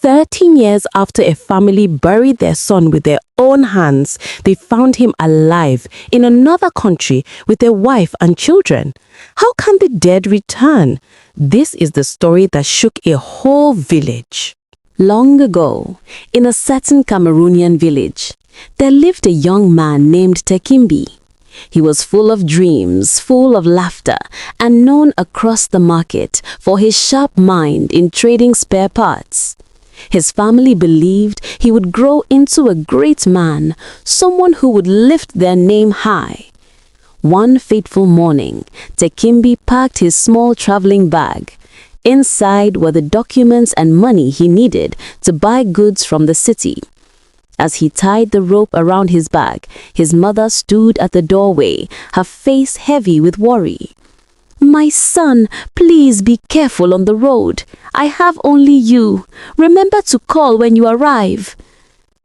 13 years after a family buried their son with their own hands, they found him alive in another country with their wife and children. How can the dead return? This is the story that shook a whole village. Long ago, in a certain Cameroonian village, there lived a young man named Tekimbi. He was full of dreams, full of laughter, and known across the market for his sharp mind in trading spare parts. His family believed he would grow into a great man, someone who would lift their name high. One fateful morning, Tekimbi packed his small traveling bag. Inside were the documents and money he needed to buy goods from the city. As he tied the rope around his bag, his mother stood at the doorway, her face heavy with worry. "My son, please be careful on the road. I have only you. Remember to call when you arrive."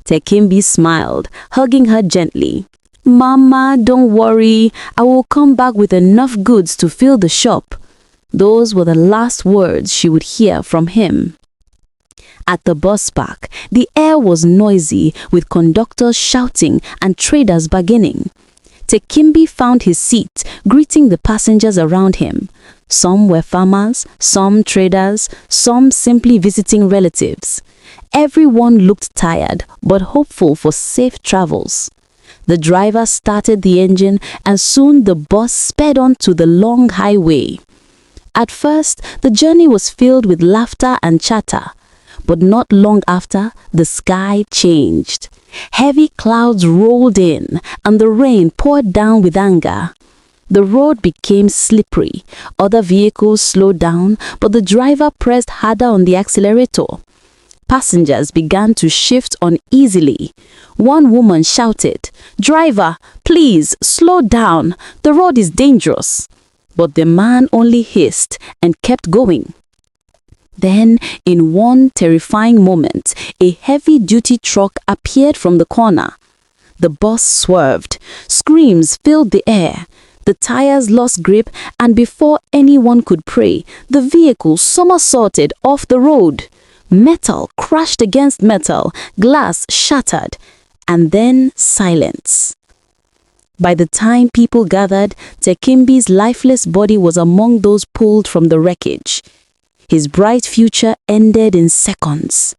Tekimbi smiled, hugging her gently. "Mama, don't worry. I will come back with enough goods to fill the shop." Those were the last words she would hear from him. At the bus park, the air was noisy with conductors shouting and traders bargaining. Tekimbi found his seat, greeting the passengers around him. Some were farmers, some traders, some simply visiting relatives. Everyone looked tired but hopeful for safe travels. The driver started the engine and soon the bus sped on to the long highway. At first, the journey was filled with laughter and chatter. But not long after, the sky changed. Heavy clouds rolled in, and the rain poured down with anger. The road became slippery. Other vehicles slowed down, but the driver pressed harder on the accelerator. Passengers began to shift uneasily. One woman shouted, "Driver, please, slow down. The road is dangerous." But the man only hissed and kept going. Then, in one terrifying moment, a heavy-duty truck appeared from the corner. The bus swerved. Screams filled the air. The tires lost grip, and before anyone could pray, the vehicle somersaulted off the road. Metal crashed against metal, glass shattered, and then silence. By the time people gathered, Tekimbi's lifeless body was among those pulled from the wreckage. His bright future ended in seconds.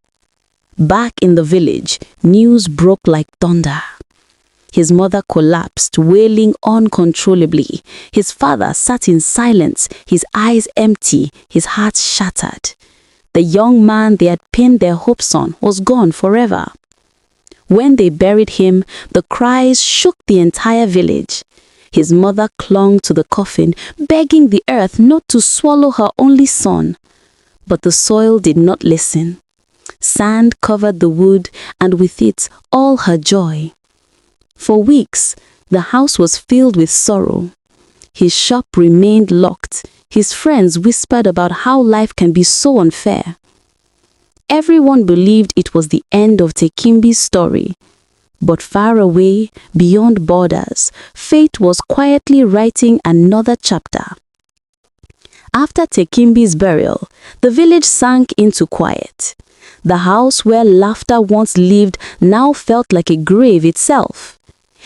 Back in the village, news broke like thunder. His mother collapsed, wailing uncontrollably. His father sat in silence, his eyes empty, his heart shattered. The young man they had pinned their hopes on was gone forever. When they buried him, the cries shook the entire village. His mother clung to the coffin, begging the earth not to swallow her only son. But the soil did not listen. Sand covered the wood, and with it, all her joy. For weeks, the house was filled with sorrow. His shop remained locked. His friends whispered about how life can be so unfair. Everyone believed it was the end of Tekimbi's story. But far away, beyond borders, fate was quietly writing another chapter. After Tekimbi's burial, the village sank into quiet. The house where laughter once lived now felt like a grave itself.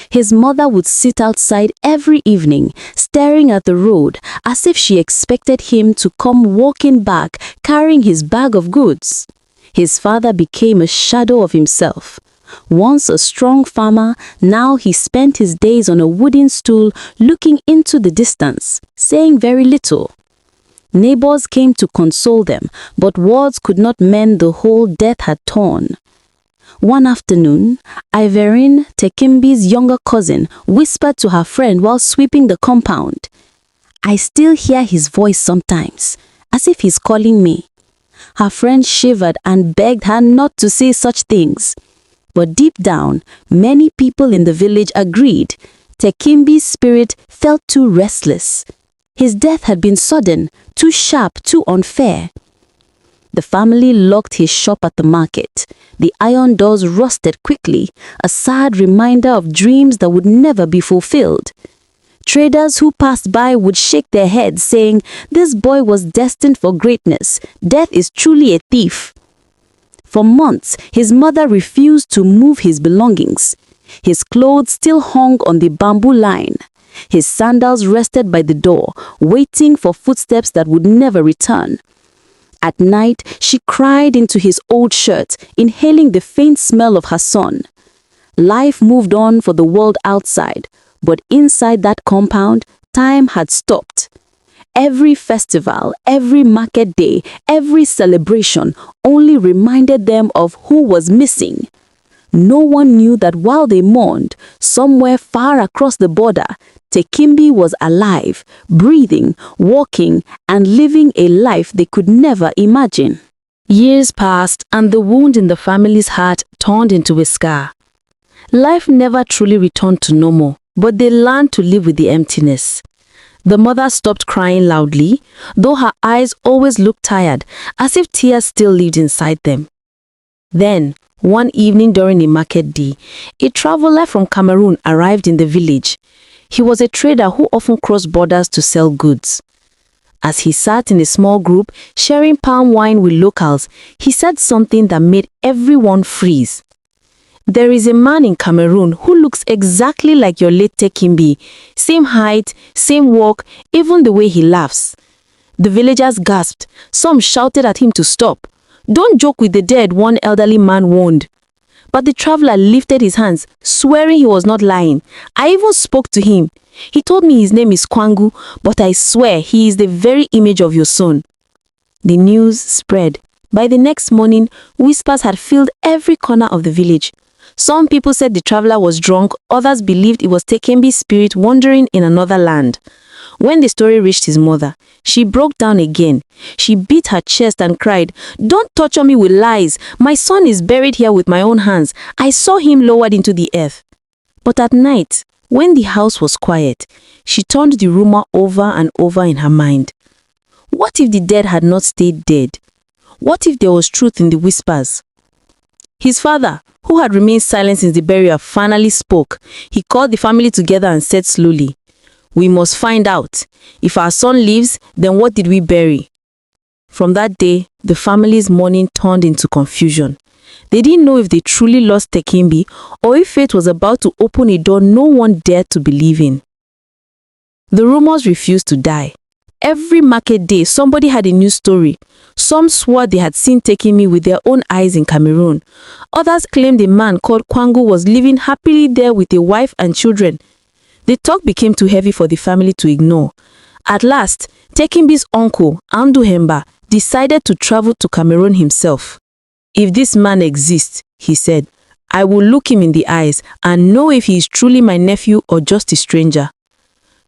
His mother would sit outside every evening, staring at the road as if she expected him to come walking back carrying his bag of goods. His father became a shadow of himself. Once a strong farmer, now he spent his days on a wooden stool looking into the distance, saying very little. Neighbors came to console them, but words could not mend the hole death had torn. One afternoon, Iverine, Tekimbi's younger cousin, whispered to her friend while sweeping the compound, "I still hear his voice sometimes, as if he's calling me." Her friend shivered and begged her not to say such things. But deep down, many people in the village agreed. Tekimbi's spirit felt too restless. His death had been sudden, too sharp, too unfair. The family locked his shop at the market. The iron doors rusted quickly, a sad reminder of dreams that would never be fulfilled. Traders who passed by would shake their heads, saying, "This boy was destined for greatness. Death is truly a thief." For months, his mother refused to move his belongings. His clothes still hung on the bamboo line. His sandals rested by the door, waiting for footsteps that would never return. At night, she cried into his old shirt, inhaling the faint smell of her son. Life moved on for the world outside, but inside that compound, time had stopped. Every festival, every market day, every celebration only reminded them of who was missing. No one knew that while they mourned, somewhere far across the border, Tekimbi was alive, breathing, walking, and living a life they could never imagine. Years passed, and the wound in the family's heart turned into a scar. Life never truly returned to normal, but they learned to live with the emptiness. The mother stopped crying loudly, though her eyes always looked tired, as if tears still lived inside them. Then, one evening during a market day, a traveler from Cameroon arrived in the village. He was a trader who often crossed borders to sell goods. As he sat in a small group, sharing palm wine with locals, he said something that made everyone freeze. "There is a man in Cameroon who looks exactly like your late Tekimbi. Same height, same walk, even the way he laughs." The villagers gasped. Some shouted at him to stop. "Don't joke with the dead," one elderly man warned. But the traveler lifted his hands, swearing he was not lying. "I even spoke to him. He told me his name is Kwangu, but I swear he is the very image of your son." The news spread. By the next morning, whispers had filled every corner of the village. Some people said the traveler was drunk, others believed it was Tekembi's spirit wandering in another land. When the story reached his mother, she broke down again. She beat her chest and cried, "Don't torture me with lies. My son is buried here with my own hands. I saw him lowered into the earth." But at night, when the house was quiet, she turned the rumor over and over in her mind. What if the dead had not stayed dead? What if there was truth in the whispers? His father, who had remained silent since the burial, finally spoke. He called the family together and said slowly, "We must find out. If our son lives, then what did we bury?" From that day, the family's mourning turned into confusion. They didn't know if they truly lost Tekimbi or if fate was about to open a door no one dared to believe in. The rumors refused to die. Every market day, somebody had a new story. Some swore they had seen Tekimbi with their own eyes in Cameroon. Others claimed a man called Kwangu was living happily there with a wife and children. The talk became too heavy for the family to ignore. At last, Tekimbi's uncle, Andu Hemba, decided to travel to Cameroon himself. "If this man exists," he said, "I will look him in the eyes and know if he is truly my nephew or just a stranger."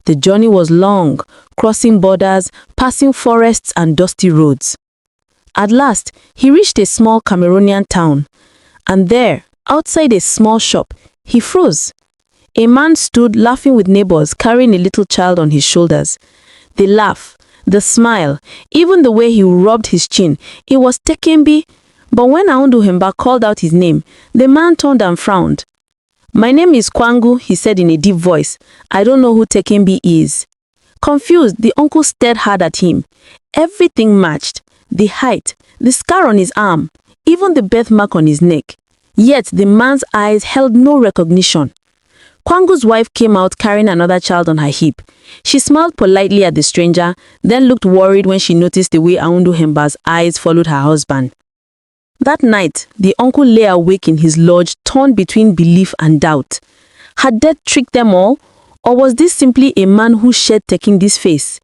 The journey was long, crossing borders, passing forests and dusty roads. At last, he reached a small Cameroonian town, and there, outside a small shop, he froze. A man stood laughing with neighbors, carrying a little child on his shoulders. The laugh, the smile, even the way he rubbed his chin, it was Tekembi. But when Aundu Hemba called out his name, the man turned and frowned. "My name is Kwangu," he said in a deep voice. "I don't know who Tekembi is." Confused, the uncle stared hard at him. Everything matched. The height, the scar on his arm, even the birthmark on his neck. Yet the man's eyes held no recognition. Kwangu's wife came out carrying another child on her hip. She smiled politely at the stranger, then looked worried when she noticed the way Aundu Hemba's eyes followed her husband. That night, the uncle lay awake in his lodge, torn between belief and doubt. Had death tricked them all? Or was this simply a man who shared Tekimbi's face?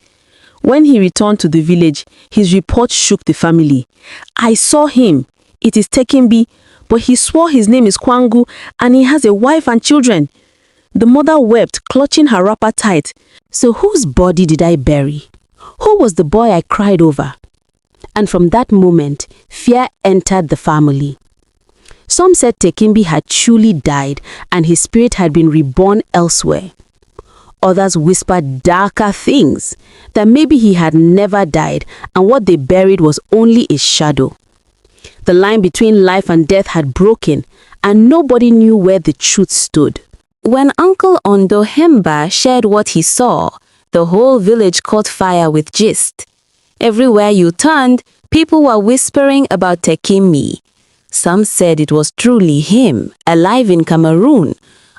When he returned to the village, his report shook the family. "I saw him. It is Tekimbi, but he swore his name is Kwangu and he has a wife and children." The mother wept, clutching her wrapper tight. "So whose body did I bury? Who was the boy I cried over?" And from that moment, fear entered the family. Some said Tekimbi had truly died and his spirit had been reborn elsewhere. Others whispered darker things, that maybe he had never died and what they buried was only a shadow. The line between life and death had broken and nobody knew where the truth stood. When Uncle Ondo Hemba shared what he saw, the whole village caught fire with gist. Everywhere you turned, people were whispering about Tekimbi. Some said it was truly him, alive in Cameroon.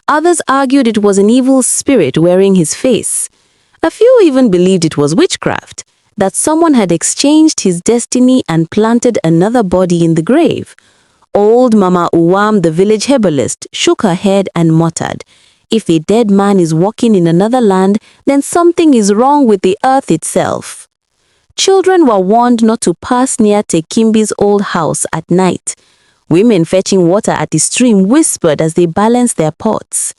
Others argued it was an evil spirit wearing his face. A few even believed it was witchcraft, that someone had exchanged his destiny and planted another body in the grave. Old Mama Uwam, the village herbalist, shook her head and muttered, "If a dead man is walking in another land, then something is wrong with the earth itself." Children were warned not to pass near Tekimbi's old house at night. Women fetching water at the stream whispered as they balanced their pots.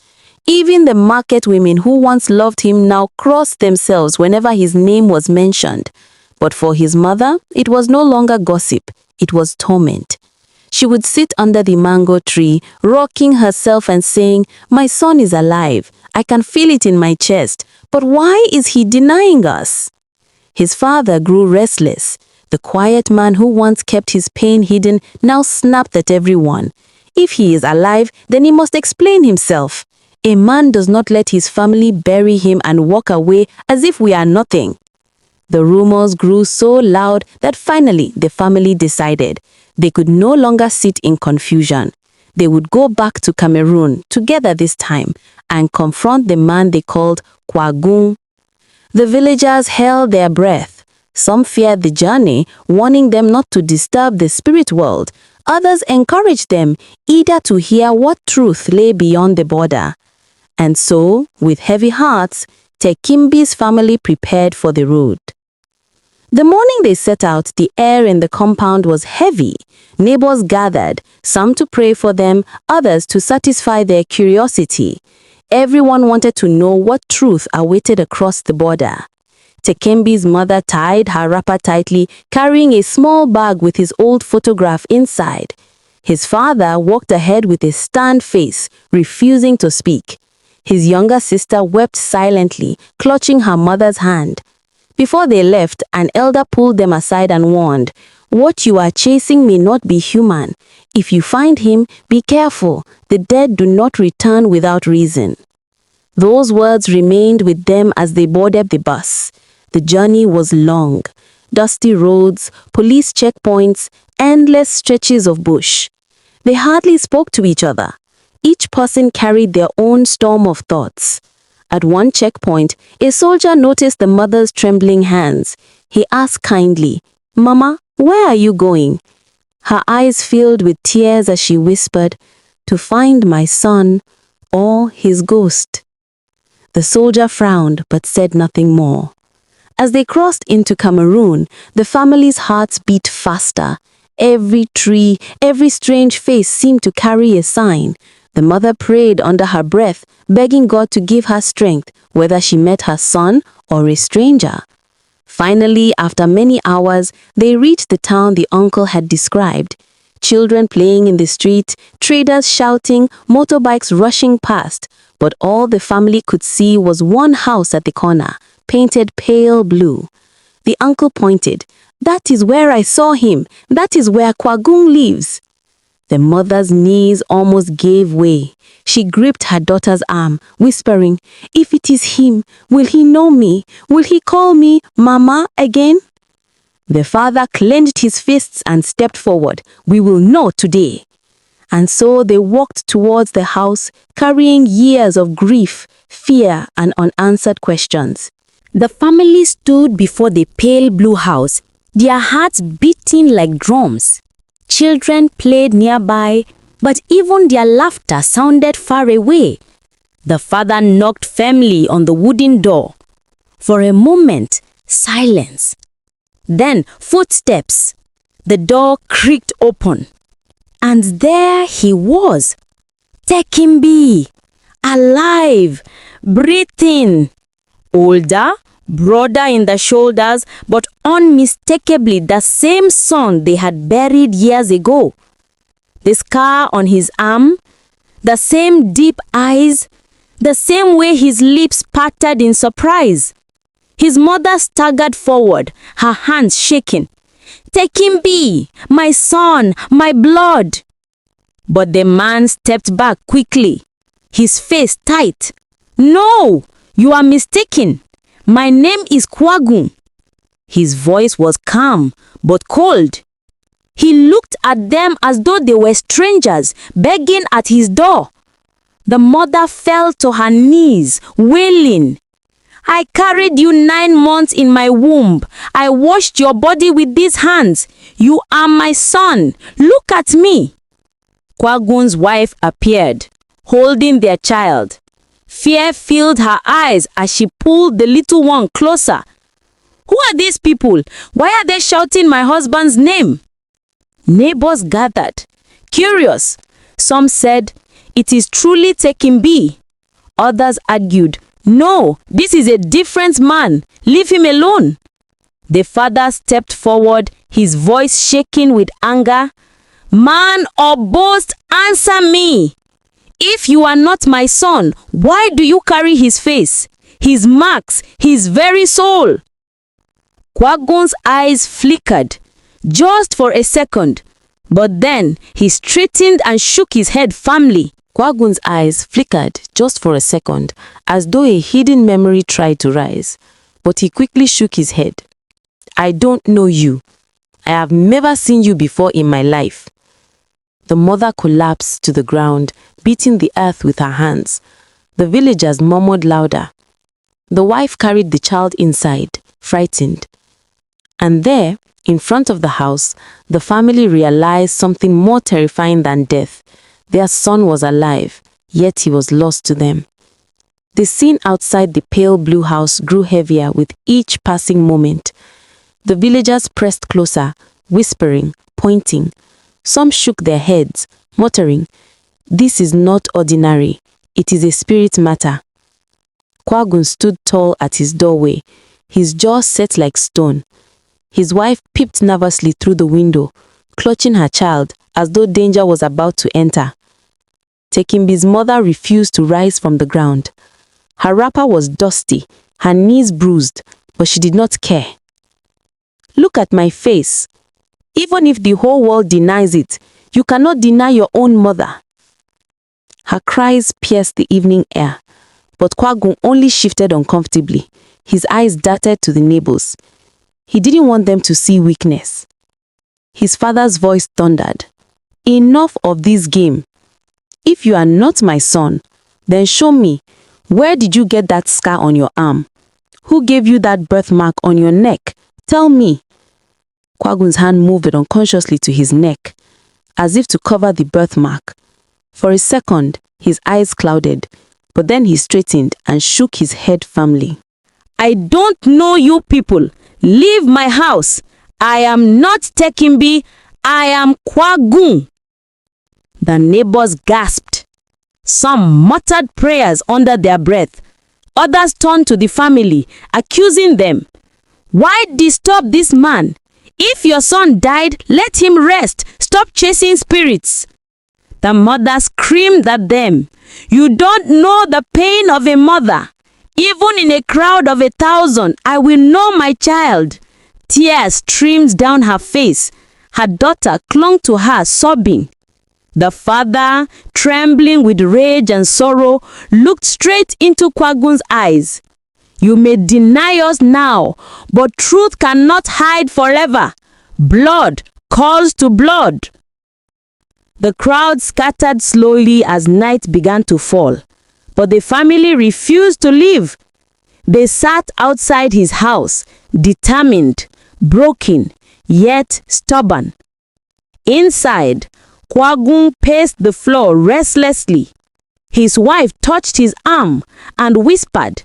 Even the market women who once loved him now crossed themselves whenever his name was mentioned. But for his mother, it was no longer gossip, it was torment. She would sit under the mango tree, rocking herself and saying, "My son is alive. I can feel it in my chest. But why is he denying us?" His father grew restless. The quiet man who once kept his pain hidden now snapped at everyone. If he is alive, then he must explain himself. A man does not let his family bury him and walk away as if we are nothing. The rumors grew so loud that finally the family decided they could no longer sit in confusion. They would go back to Cameroon together this time and confront the man they called Kwagung. The villagers held their breath. Some feared the journey, warning them not to disturb the spirit world. Others encouraged them, eager to hear what truth lay beyond the border. And so, with heavy hearts, Tekimbi's family prepared for the road. The morning they set out, the air in the compound was heavy. Neighbors gathered, some to pray for them, others to satisfy their curiosity. Everyone wanted to know what truth awaited across the border. Tekembi's mother tied her wrapper tightly, carrying a small bag with his old photograph inside. His father walked ahead with a stern face, refusing to speak. His younger sister wept silently, clutching her mother's hand. Before they left, an elder pulled them aside and warned, "What you are chasing may not be human. If you find him, be careful. The dead do not return without reason." Those words remained with them as they boarded the bus. The journey was long. Dusty roads, police checkpoints, endless stretches of bush. They hardly spoke to each other. Each person carried their own storm of thoughts. At one checkpoint, a soldier noticed the mother's trembling hands. He asked kindly, "Mama, where are you going?" Her eyes filled with tears as she whispered, "To find my son or his ghost." The soldier frowned but said nothing more. As they crossed into Cameroon, the family's hearts beat faster. Every tree, every strange face seemed to carry a sign. The mother prayed under her breath, begging God to give her strength, whether she met her son or a stranger. Finally, after many hours, they reached the town the uncle had described. Children playing in the street, traders shouting, motorbikes rushing past. But all the family could see was one house at the corner, painted pale blue. The uncle pointed. "That is where I saw him. That is where Kwagung lives." The mother's knees almost gave way. She gripped her daughter's arm, whispering, "If it is him, will he know me? Will he call me Mama again?" The father clenched his fists and stepped forward. "We will know today." And so they walked towards the house, carrying years of grief, fear, and unanswered questions. The family stood before the pale blue house, their hearts beating like drums. Children played nearby, but even their laughter sounded far away. The father knocked firmly on the wooden door. For a moment, silence. Then footsteps. The door creaked open. And there he was, Tekimbi, alive, breathing. Older, broader in the shoulders, but unmistakably the same son they had buried years ago. The scar on his arm, the same deep eyes, the same way his lips parted in surprise. His mother staggered forward, her hands shaking. "Tekimbi, my son, my blood." But the man stepped back quickly, his face tight. "No, you are mistaken. My name is Kwagung." His voice was calm but cold. He looked at them as though they were strangers, begging at his door. The mother fell to her knees, wailing, "I carried you 9 months in my womb. I washed your body with these hands. You are my son. Look at me." Kwagun's wife appeared, holding their child. Fear filled her eyes as she pulled the little one closer. "Who are these people? Why are they shouting my husband's name?" Neighbors gathered, curious. Some said, "It is truly Taking B." Others argued, "No, this is a different man. Leave him alone." The father stepped forward, his voice shaking with anger. "Man or boast, answer me. If you are not my son, why do you carry his face, his marks, his very soul?" Kwagun's eyes flickered, just for a second, but then he straightened and shook his head firmly. Kwagun's eyes flickered just for a second, as though a hidden memory tried to rise, but he quickly shook his head. "I don't know you. I have never seen you before in my life." The mother collapsed to the ground, beating the earth with her hands. The villagers murmured louder. The wife carried the child inside, frightened. And there, in front of the house, the family realized something more terrifying than death. Their son was alive, yet he was lost to them. The scene outside the pale blue house grew heavier with each passing moment. The villagers pressed closer, whispering, pointing. Some shook their heads, muttering, "This is not ordinary. It is a spirit matter." Kwagun stood tall at his doorway, his jaw set like stone. His wife peeped nervously through the window, clutching her child as though danger was about to enter. Takimbi's mother refused to rise from the ground. Her wrapper was dusty, her knees bruised, but she did not care. "Look at my face. Even if the whole world denies it, you cannot deny your own mother." Her cries pierced the evening air, but Kwagun only shifted uncomfortably. His eyes darted to the neighbors. He didn't want them to see weakness. His father's voice thundered, "Enough of this game. If you are not my son, then show me, where did you get that scar on your arm? Who gave you that birthmark on your neck? Tell me." Kwagun's hand moved unconsciously to his neck, as if to cover the birthmark. For a second, his eyes clouded, but then he straightened and shook his head firmly. "I don't know you people. Leave my house. I am not Taking B. I am Kwagun." The neighbors gasped. Some muttered prayers under their breath. Others turned to the family, accusing them. "Why disturb this man? If your son died, let him rest. Stop chasing spirits." The mother screamed at them. "You don't know the pain of a mother. Even in a crowd of 1,000, I will know my child." Tears streamed down her face. Her daughter clung to her, sobbing. The father, trembling with rage and sorrow, looked straight into Kwagun's eyes. "You may deny us now, but truth cannot hide forever. Blood calls to blood." The crowd scattered slowly as night began to fall, but the family refused to leave. They sat outside his house, determined, broken, yet stubborn. Inside, Kwagun paced the floor restlessly. His wife touched his arm and whispered,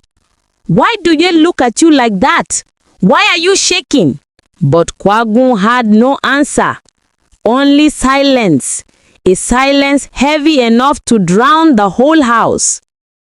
"Why do they look at you like that? Why are you shaking?" But Kwagun had no answer, only silence, a silence heavy enough to drown the whole house.